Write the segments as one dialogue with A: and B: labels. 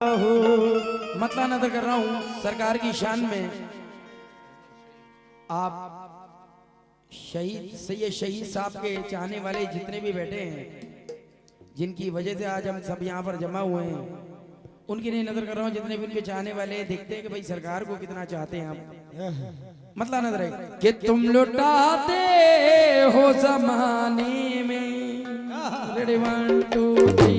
A: मतला नजर कर रहा हूँ सरकार की शान में। आप शहीद सैयद शहीद साहब के चाहने वाले जितने भी बैठे हैं, जिनकी वजह से आज हम सब यहाँ पर जमा हुए हैं, उनकी नहीं नजर कर रहा हूँ। जितने भी उनके चाहने वाले हैं, देखते हैं कि भाई सरकार को कितना चाहते हैं आप। मतला नजर है कि तुम लुटाते हो जमाने में। रेडी 1 2 3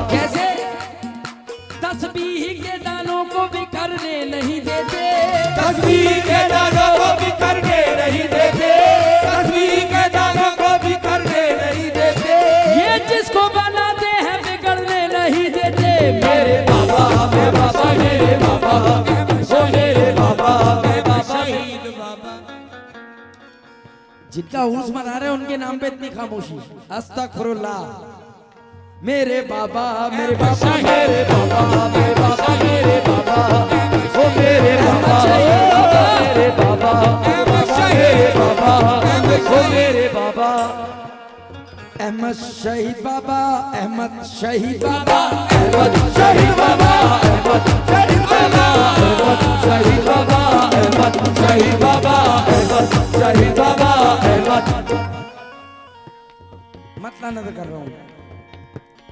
A: कैसे तस्बीह के दानों को भी करने नहीं देते,
B: तस्बीह के दानों को भी करने नहीं देते, तस्बीह के दानों को भी करने नहीं देते।
A: ये जिसको बनाते हैं बिगड़ने नहीं देते।
B: मेरे बाबा मेरे बाबा मेरे बाबा ओ मेरे बाबा मेरे बाबा शहीद बाबा।
A: जिनका उर्स मना रहे हैं उनके नाम पे इतनी खामोशी। अस्तगफिरुल्लाह। मेरे बाबा मेरे बाबा
B: मेरे बाबा मेरे बाबा मेरे बाबा ओ मेरे बाबा मेरे बाबा मेरे बाबा ओ मेरे बाबा।
A: अहमद शहीद बाबा, अहमद शहीद बाबा,
B: अहमद शहीद बाबा, अहमद शहीद बाबा, अहमद शहीद बाबा, अहमद शहीद बाबा, अहमद शहीद बाबा, अहमद।
A: मतला नजर कर रहा हूँ,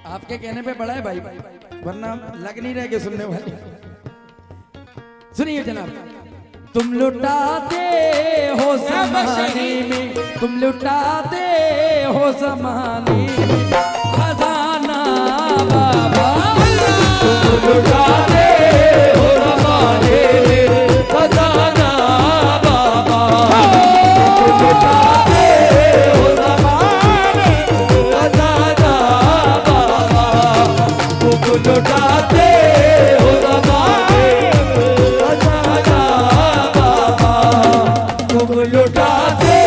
A: आपके कहने पे बड़ा है भाई, वरना लग नहीं रहे कि सुनने वाले। सुनिए जनाब, तुम लुटाते हो ज़माने में, तुम लुटाते हो ज़माने में खजाना बाबा।
B: तुम लुटाते हो ज़माने में खजाना बाबा। तुम लुटाते हो ज़माने में खजाना बाबा। तुम लुटाते हो ज़माने में खजाना बाबा। तुम लुटाते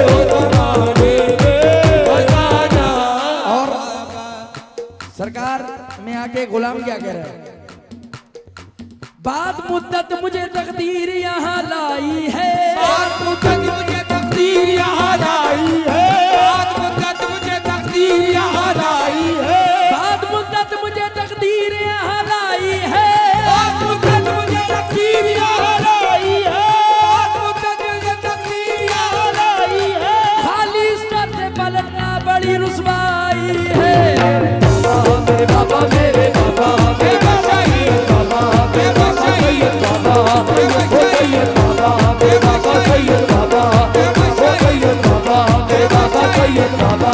B: हो ज़माने में खजाना।
A: और सरकार में आके गुलाम क्या कह रहा है? बाद मुद्दत मुझे तकदीर यहाँ लाई है,
B: बाद मुद्दत मुझे तकदीर यहाँ लाई है, बाद मुद्दत मुझे तकदीर यहाँ लाई है,
A: बाद मुद्दत मुझे तकदीर यहाँ लाई है,
B: बाद मुद्दत मुझे तकदीर यहाँ लाई है, बाद मुद्दत मुझे तकदीर यहाँ लाई है।
A: खाली स्तर से पलटना बड़ी रुसवाई है।
B: मेरे बाबा मेरे बाबा मेरे बाबा शहीद बाबा मेरे बाबा सैयद बाबा ओ सैयद बाबा मेरे बाबा सैयद बाबा ओ सैयद बाबा मेरे बाबा सैयद बाबा।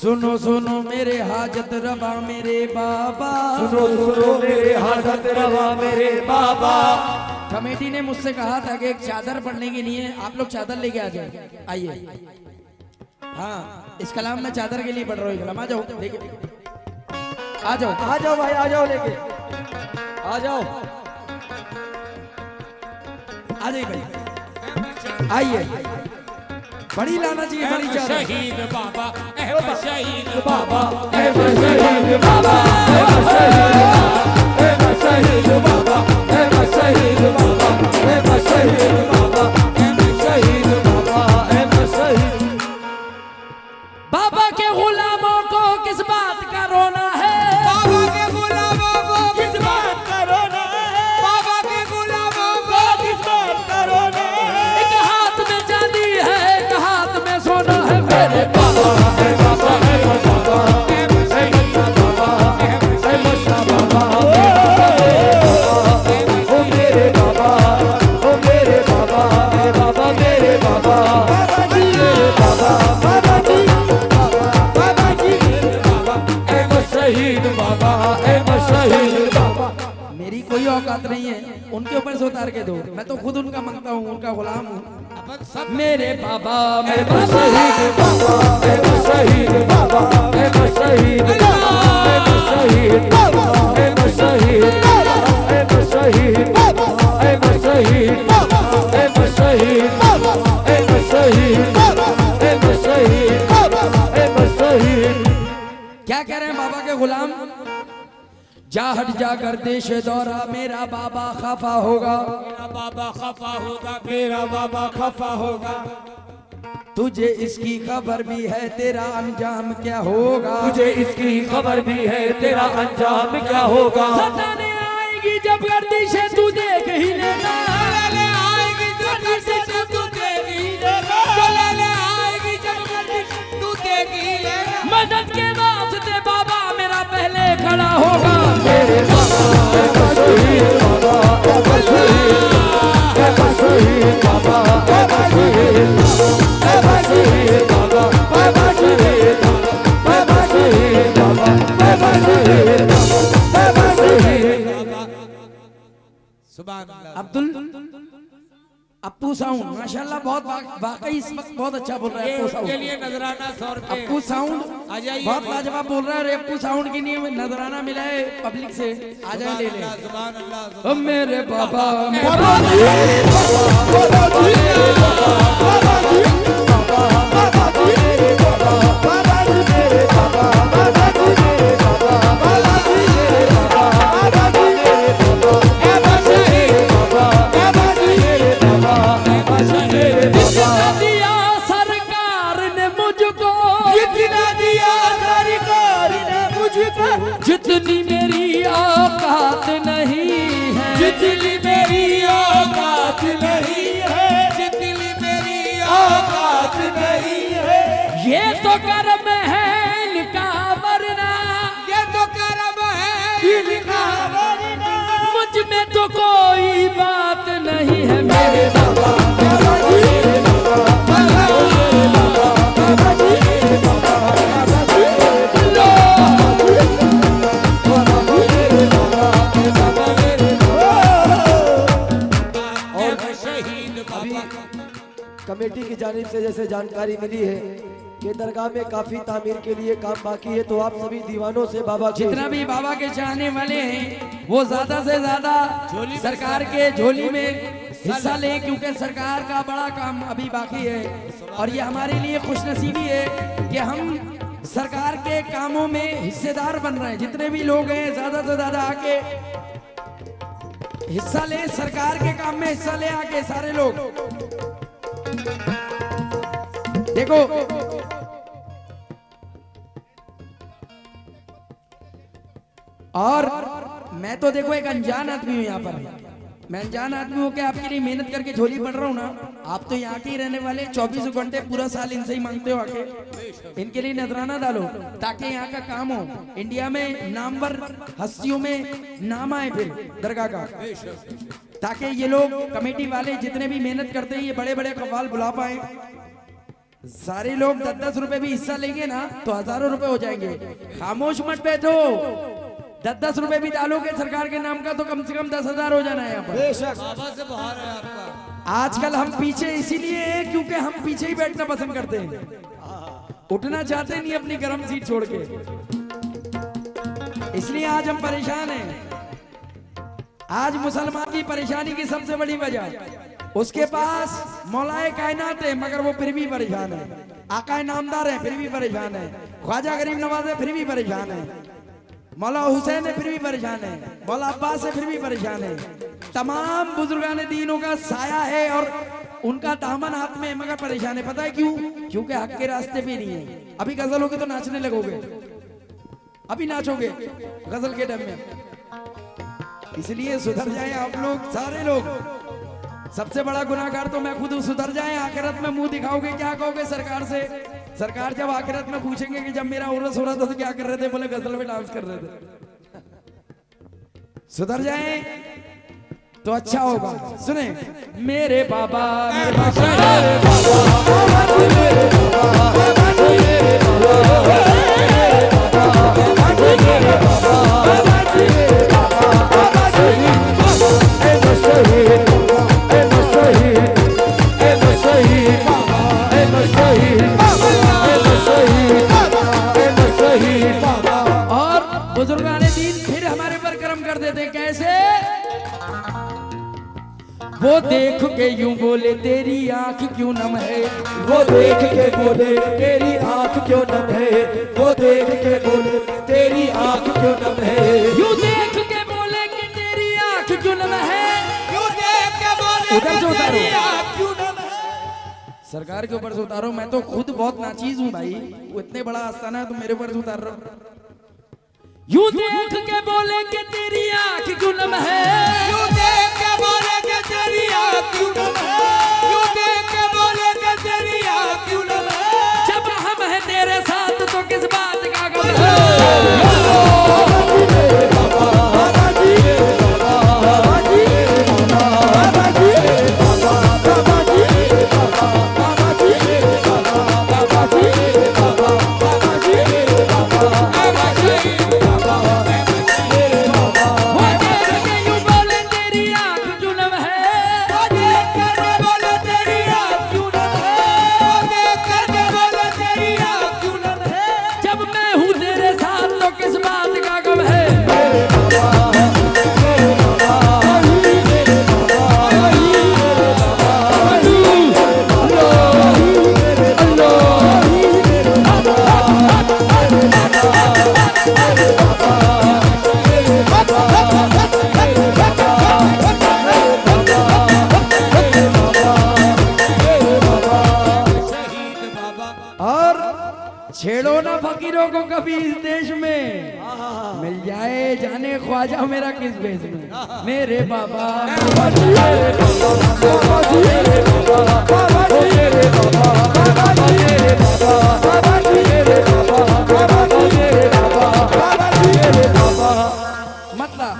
A: सुनो सुनो मेरे हाजत रवा मेरे बाबा,
B: सुनो सुनो मेरे हाजत रवा मेरे बाबा।
A: कमेटी ने मुझसे कहा था कि एक चादर पढ़ने के लिए आप लोग चादर लेके आ जाए। आइए, हाँ इस कलाम में चादर के लिए पढ़ रहा हूँ। कलाम आ जाओ लेके, आ जाओ
B: भाई आ जाओ लेके आ जाओ।
A: आ जाइए भाई, आइए। बड़ी लाना चाहिए, बड़ी चादर।
C: शहीद बाबा अहमद शहीद
B: बाबा अहमद शहीद बाबा अहमद शहीद बाबा अहमद शहीद बाबा अहमद शहीद बाबा अहमद शहीद बाबा अहमद शहीद।
A: बाबा के गुलामों को किस बात का रोना है?
B: बाबा के गुलामों को किस बात का रोना है? बाबा के गुलामों को किस बात का रोना है?
A: एक हाथ में चांदी है, एक हाथ में सोना है। मेरे
B: बाबा है बाबा है बाबा है बाबा है बाबा है बाबा
A: मेरी कोई औकात नहीं है, उनके ऊपर से उतार के दो। मैं तो खुद उनका मांगता हूँ, उनका गुलाम हूँ।
C: अपन सब
A: मेरे बाबा मेरे
B: मैं शहीद बाबा, मैं शहीद बाबा, मैं शहीद बाबा, मैं शहीद बाबा, मैं शहीद बाबा, मैं शहीद बाबा, मैं शहीद बाबा, मैं शहीद बाबा, मैं शहीद बाबा, मैं शहीद बाबा, मैं शहीद।
A: क्या कह रहे हैं बाबा के गुलाम? जा हट जा कर देश दौरा, मेरा बाबा खफा होगा।
C: मेरा बाबा खफा होगा, मेरा बाबा खफा होगा।
A: तुझे इसकी खबर भी है, तेरा अंजाम क्या होगा?
B: तुझे इसकी खबर भी है, तेरा अंजाम क्या होगा?
A: सताने आएगी जब गर्दिश तू देख ही लेना।
C: चले आएगी जब गर्दिश तू देख ही लेगा। चले आएगी जब गर्दिश तू देख ही लेगा।
A: मदद के वास्ते बाबा मेरा पहले खड़ा होगा।
B: मेरे बाबा मैं शहीद बाबा, मैं शहीद, मैं शहीद बाबा, मैं शहीद, मैं शहीद बाबा, मैं शहीद, मैं शहीद बाबा, मैं शहीद, मैं शहीद।
C: सुभान अल्लाह।
A: अब्दुल अप्पू साउंड माशाल्लाह बहुत वाकई इस वक्त बहुत अच्छा बोल रहा है।
C: ये
A: अप्पू
C: उनके
A: साउंड,
C: लिए नजराना 100 रुपए।
A: अप्पू साउंड
C: आ जाइए।
A: बहुत लाजवाब बोल रहा है। और अप्पू साउंड के लिए नजराना मिला है पब्लिक से, आ जाए ले ले।
C: सुभान अल्लाह।
A: ओ मेरे बाबा जितना दिया सरकार ने मुझको,
C: जितना दिया सरकार ने मुझको,
A: जितनी मेरी औकात नहीं है,
C: जितनी मेरी औकात नहीं है, जितनी मेरी औकात नहीं है।
A: ये तो कर्म है इनका वरना,
C: ये तो कर्म है इनका वरना।
A: मुझ में तो कोई बात नहीं है। मेरे बाबा
B: कमेटी की जानिब से जैसे जानकारी मिली है कि दरगाह में काफी तामीर के लिए काम बाकी है, तो आप सभी दीवानों से बाबा के
A: जितना भी बाबा के चाहने वाले हैं वो ज्यादा से ज्यादा सरकार के झोली में हिस्सा ले, क्योंकि सरकार का बड़ा काम अभी बाकी है। और ये हमारे लिए खुशनसीबी है कि हम सरकार के कामों में हिस्सेदार बन रहे हैं। जितने भी लोग हैं ज्यादा से ज्यादा आके हिस्सा ले, सरकार के काम में हिस्सा ले आके सारे लोग। देखो और मैं तो देखो एक अनजान आदमी हूँ यहाँ पर। मैं अनजान आदमी हूँ कि आपके लिए मेहनत करके झोली पढ़ रहा हूँ ना। आप तो यहाँ के ही रहने वाले, 24 घंटे पूरा साल इनसे ही मांगते हो आके। इनके लिए नजराना डालो ताकि यहाँ का काम हो, इंडिया में नामवर हस्तियों में नाम आए फिर दरगाह का, ताकि ये लोग कमेटी वाले जितने भी मेहनत करते हैं ये बड़े बड़े कव्वाल बुला पाए। सारे लोग 10-10 रुपए भी हिस्सा लेंगे ना तो हजारों रुपए हो जाएंगे। खामोश मत बैठो, 10-10 रुपए भी डालोगे सरकार के नाम का तो कम से कम 10,000 हो जाना है यहाँ पर।
C: बाबा से बाहर है आपका।
A: आजकल हम पीछे इसीलिए हैं क्योंकि हम पीछे ही बैठना पसंद करते हैं, उठना चाहते नहीं अपनी गर्म सीट छोड़ के। इसलिए आज हम परेशान हैं। आज मुसलमान की परेशानी की सबसे बड़ी वजह, उसके पास मौलाए कायनात है मगर वो फिर भी परेशान है, आकाए नामदार है फिर भी परेशान है, ख्वाजा गरीब नवाज है फिर भी परेशान है, मौला हुसैन है फिर भी परेशान है, मौला अब्बास है फिर भी परेशान है। तमाम बुजुर्गान दीनों का साया है और उनका दामन हाथ में है मगर परेशान है। पता है क्यों? क्योंकि हक के रास्ते पे नहीं है। अभी गजल होगी तो नाचने लगोगे, अभी नाचोगे गजल के टाइम में। इसलिए सुधर जाए आप लोग, सारे लोग। सबसे बड़ा गुनाहगार तो मैं खुद हूं। सुधर जाए, आखिरत में मुंह दिखाओगे क्या कहोगे सरकार से? सरकार जब आखिरत में पूछेंगे कि जब मेरा उर्स हो रहा था तो क्या कर रहे थे, बोले गजल में डांस कर रहे थे। सुधर जाए तो अच्छा होगा। सुने मेरे बाबा मेरे बाबा खत्म कर देते। कैसे? वो देख के यूं बोले तेरी आंख क्यों नम है,
B: वो देख के बोले तेरी आंख क्यों नम है, वो देख के बोले तेरी आंख क्यों नम है,
A: यूं देख के बोले कि तेरी आंख क्यों नम है,
C: यूं देख के बोले
A: उधर से उतारो।
C: तेरी आँख क्यों नम है।
A: सरकार के ऊपर से उतारो। मैं तो खुद बहुत नाचीज हूँ भाई, वो इतने बड़ा आस्थाना है तो मेरे ऊपर से उतार रहा हूँ। यूं देख के बोले कि तेरी आंख क्यों नम है,
C: यूं देख के बोले कि तेरी आँख क्यों नम है, यूं देख के बोले कि तेरी आँख क्यों नम है।
A: जब हम हैं तेरे साथ तो किस बात का गम है। वो देख के यूं बोले तेरी आंख क्यों नम है,
C: वो देख के बोले तेरी आँख क्यों नम है, वो देख के बोले तेरी आँख क्यों नम है।
A: जब मैं हूँ तेरे साथ तो किस बात का गम है।
C: शहीद बाबा
A: और छेड़ो ना फकीरों को कभी इस देश में, मिल जाए जाने ख्वाजा मेरा किस भेष में। मेरे बाबा मतलब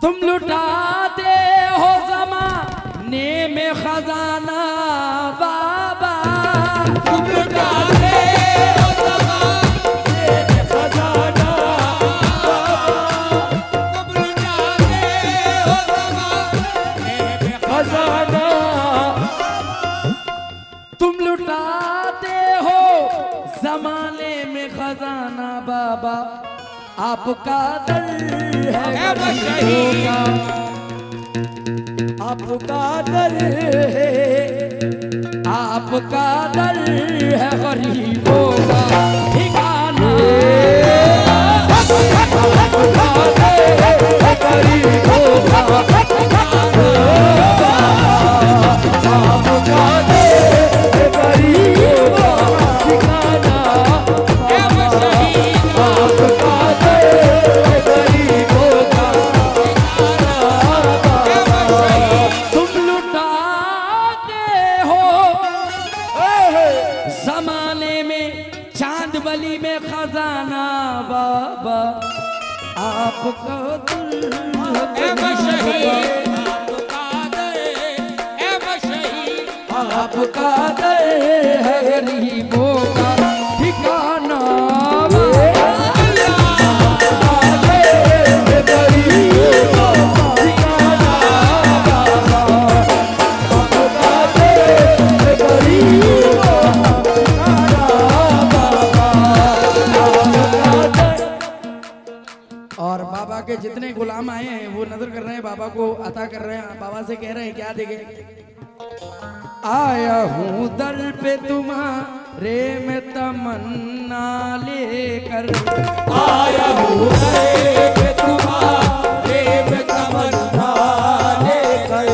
A: तुम लुटाते हो ज़माने में खजाना बाबा,
C: तुम लुटाते हो ज़माने में खजाना, तुम लुटाते हो ज़माने में
B: खजाना,
A: तुम लुटाते हो जमाने में खजाना बाबा, आपका दर है गरीबों का,
B: आपका दर है,
A: आपका दर है गरीबों का ठिकाना। तुम लुटाते हो जमाने में चांद बली में खजाना बाबा, आपका दिल है गरीबों का, आपका दर है गरीबों का ठिकाना। और बाबा के जितने गुलाम आए हैं वो नजर कर रहे हैं, बाबा को अता कर रहे हैं, बाबा से कह रहे हैं क्या देंगे। आया हूँ दर पे तुम्हारे में तमन्ना लेकर,
B: आया हूँ दर पे तुम्हारे में तमन्ना लेकर,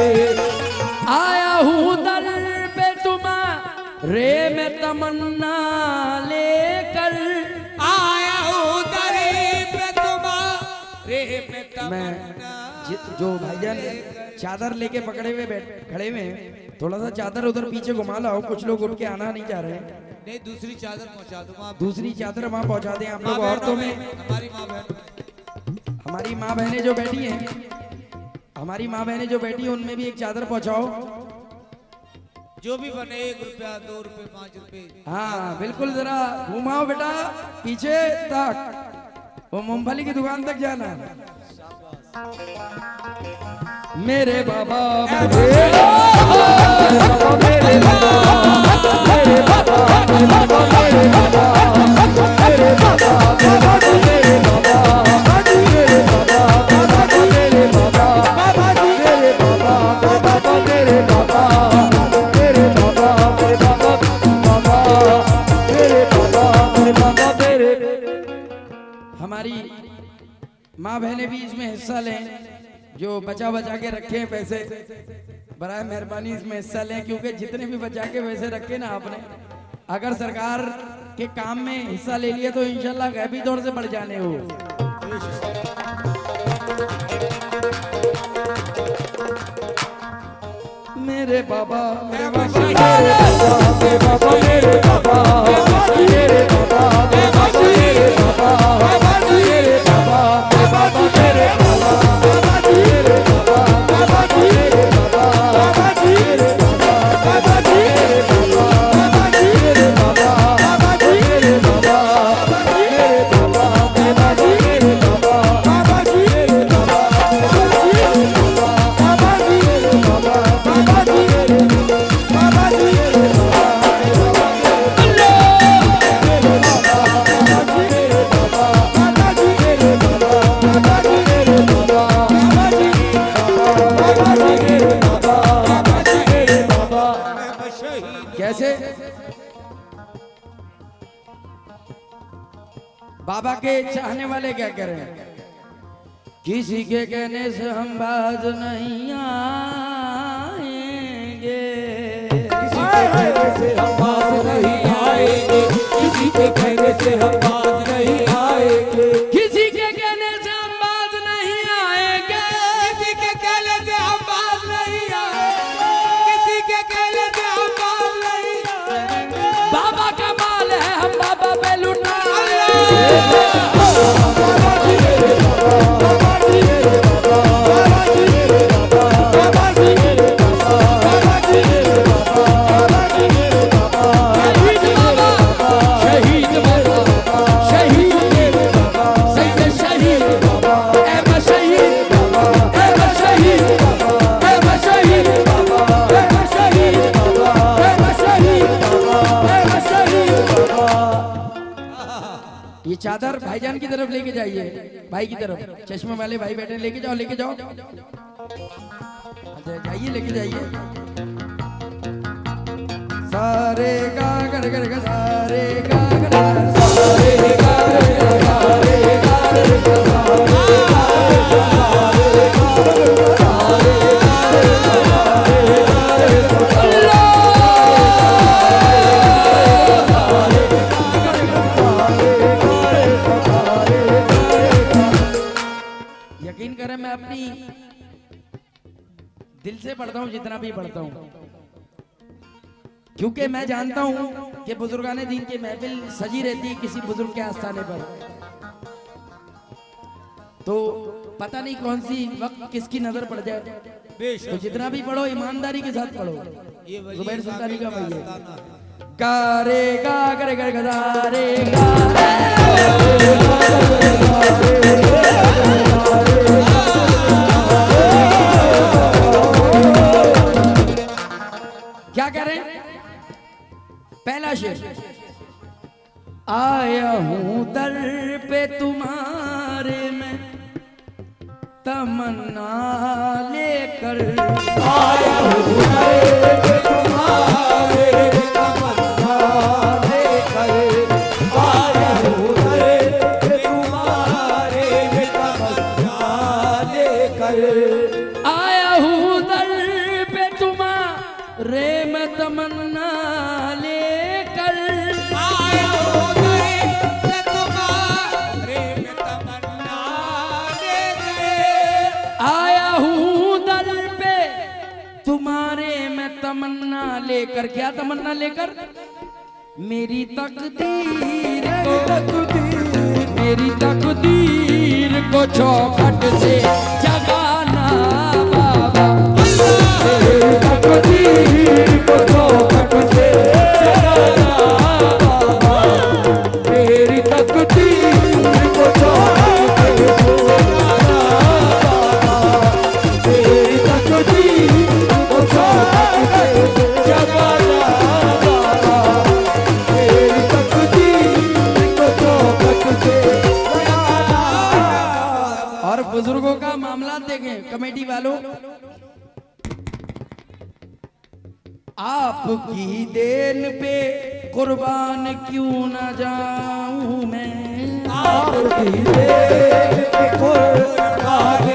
A: आया हूँ दर पे तुम्हारे में तमन्ना लेकर,
C: आया हूँ दर पे तुम्हारे में
A: मैं
C: तमन्ना।
A: जो भाईजान चादर लेके पकड़े हुए खड़े हुए हैं, थोड़ा सा चादर उधर पीछे घुमा लाओ, कुछ लोग उठ के आना नहीं चाह रहे हैं।
C: नहीं, दूसरी चादर पहुंचा दूंगा आप।
A: दूसरी चादर वहां पहुंचा दें आप लोग।
C: माँ
A: औरतों में
C: हमारी माँ बहन,
A: हमारी माँ बहनें जो बैठी हैं, हमारी माँ बहनें जो बैठी हैं उनमें भी एक चादर पहुंचाओ।
C: जो भी बने 1 रुपया 2 रुपये 5 रुपये।
A: हाँ बिल्कुल, जरा घुमाओ बेटा पीछे तक, वो मूंगफली की दुकान तक जाना। मेरे बाबा
B: मेरे बाबा
A: माँ बहनें भी इसमें हिस्सा लें, जो बचा बचा के रखे हैं पैसे, बराए मेहरबानी इसमें हिस्सा लें, क्योंकि जितने भी बचा के पैसे रखे ना आपने, अगर सरकार के काम में हिस्सा ले लिया तो इंशाल्लाह गैबी दौर से बढ़ जाने हो। मेरे बाबा मेरे बाबा
B: मेरे बाबा मेरे बाबा मेरे बाबा मेरे बाबा मेरे बाबा मेरे बाबा मेरे बाबा मेरे बाबा मेरे बाबा मेरे बाबा मेरे बाबा मेरे बाबा मेरे बाबा मेरे बाबा मेरे बाबा मेरे बाबा मेरे बाबा मेरे
A: कैसे बाबा के चाहने वाले क्या करें, किसी के कहने से हम बाज नहीं आएंगे,
B: किसी के कहने से हम बाज नहीं आएंगे, किसी के कहने से हम बाज नहीं आएंगे,
A: किसी के कहने से हम बाज नहीं आएंगे,
C: किसी के कहने से हम बाज नहीं आएंगे, किसी के कहने से हम बाज नहीं आएंगे।
A: बाबा का माल है हम बाबा पे लुटा ये चादर भाईजान की तरफ लेके जाइए, भाई की तरफ, चश्मे वाले भाई बैठे, लेके जाओ लेके जाओ, अच्छा जाइए लेके जाइए। सारे गा गर गर गा सारे गा गर सारे गा गर सारे गा गर यकीन करें मैं अपनी दिल से पढ़ता हूँ जितना भी पढ़ता हूँ, क्योंकि मैं जानता हूँ कि बुजुर्गाने दीन की महफिल सजी रहती है किसी बुजुर्ग के आस्थाने पर, तो पता नहीं कौन सी वक्त किसकी नजर पड़ जाए, तो जितना भी पढ़ो ईमानदारी के साथ पढ़ो। जुबैर सुल्तानी का वही है, गा रे गा गर गर गा रे गा क्या करें। पहला शेर, आया हूं दर पे तुम्हारे में तमन्ना लेकर,
B: आया हूँ दर पे तुम्हारे तमन्ना लेकर, आया हूँ दर पे तुम्हारे तमन्ना लेकर,
A: आया हूं दर पे तुम्हारे में तमन्ना लेकर,
C: आया हूँ दर पे तुम्हारे में तमन्ना लेकर,
A: आया हूं दर पे तुम्हारे में तमन्ना लेकर। क्या तमन्ना लेकर? मेरी तकदीर को, मेरी तकदीर को चौखट से जगाना बाबा,
B: मेरी तकदीर को चौखट से जगाना बाबा, मेरी तकदीर को चौखट से जगाना बाबा, मेरी तकदीर को चौखट से जगाना बाबा, मेरी तकदीर को चौखट से जगाना।
A: और बुजुर्गों का मामला देखें कमेटी वालों, आपकी देन पे कुर्बान क्यों न जाऊं मैं,
B: आरती देख के कुर्बान